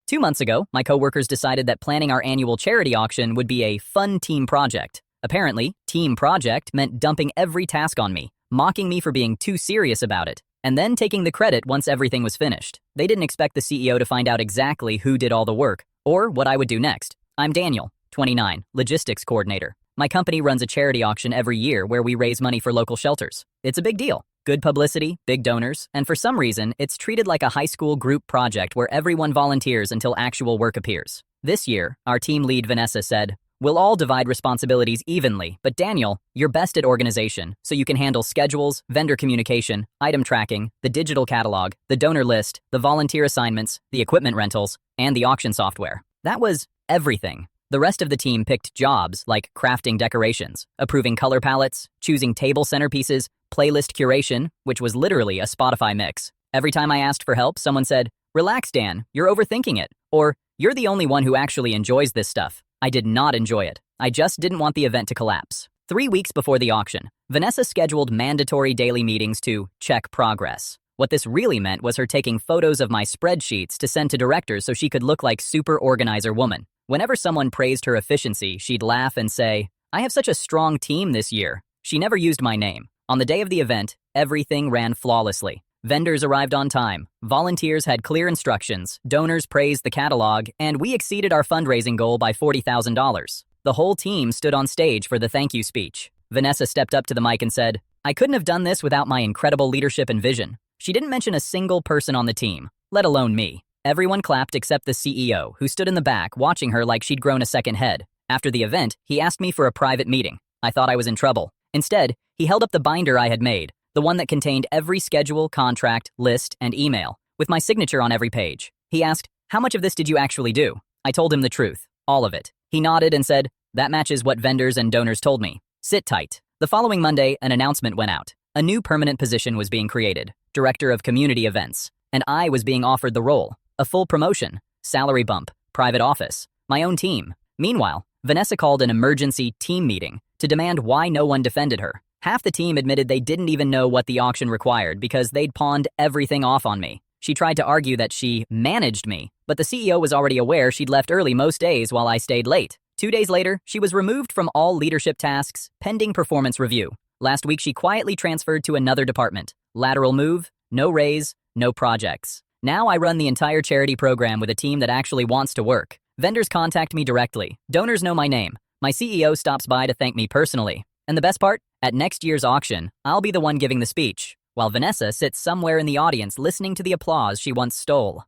2 months ago, my coworkers decided that planning our annual charity auction would be a fun team project. Apparently, team project meant dumping every task on me, mocking me for being too serious about it, and then taking the credit once everything was finished. They didn't expect the CEO to find out exactly who did all the work, or what I would do next. I'm Daniel, 29, logistics coordinator. My company runs a charity auction every year where we raise money for local shelters. It's a big deal. Good publicity, big donors, and for some reason, it's treated like a high school group project where everyone volunteers until actual work appears. This year, our team lead Vanessa said, "We'll all divide responsibilities evenly, but Daniel, you're best at organization, so you can handle schedules, vendor communication, item tracking, the digital catalog, the donor list, the volunteer assignments, the equipment rentals, and the auction software." That was everything. The rest of the team picked jobs like crafting decorations, approving color palettes, choosing table centerpieces, playlist curation, which was literally a Spotify mix. Every time I asked for help, someone said, "Relax, Dan, you're overthinking it," or "You're the only one who actually enjoys this stuff." I did not enjoy it. I just didn't want the event to collapse. 3 weeks before the auction, Vanessa scheduled mandatory daily meetings to check progress. What this really meant was her taking photos of my spreadsheets to send to directors so she could look like super organizer woman. Whenever someone praised her efficiency, she'd laugh and say, "I have such a strong team this year." She never used my name. On the day of the event, everything ran flawlessly. Vendors arrived on time, volunteers had clear instructions, donors praised the catalog, and we exceeded our fundraising goal by $40,000. The whole team stood on stage for the thank you speech. Vanessa stepped up to the mic and said, "I couldn't have done this without my incredible leadership and vision." She didn't mention a single person on the team, let alone me. Everyone clapped except the CEO, who stood in the back watching her like she'd grown a second head. After the event, he asked me for a private meeting. I thought I was in trouble. Instead, he held up the binder I had made, the one that contained every schedule, contract, list, and email, with my signature on every page. He asked, "How much of this did you actually do?" I told him the truth, all of it. He nodded and said, "That matches what vendors and donors told me. Sit tight." The following Monday, an announcement went out. A new permanent position was being created, Director of Community Events, and I was being offered the role. A full promotion, salary bump, private office, my own team. Meanwhile, Vanessa called an emergency team meeting to demand why no one defended her. Half the team admitted they didn't even know what the auction required because they'd pawned everything off on me. She tried to argue that she managed me, but the CEO was already aware she'd left early most days while I stayed late. 2 days later, she was removed from all leadership tasks, pending performance review. Last week, she quietly transferred to another department. Lateral move, no raise, no projects. Now I run the entire charity program with a team that actually wants to work. Vendors contact me directly. Donors know my name. My CEO stops by to thank me personally. And the best part? At next year's auction, I'll be the one giving the speech, while Vanessa sits somewhere in the audience listening to the applause she once stole.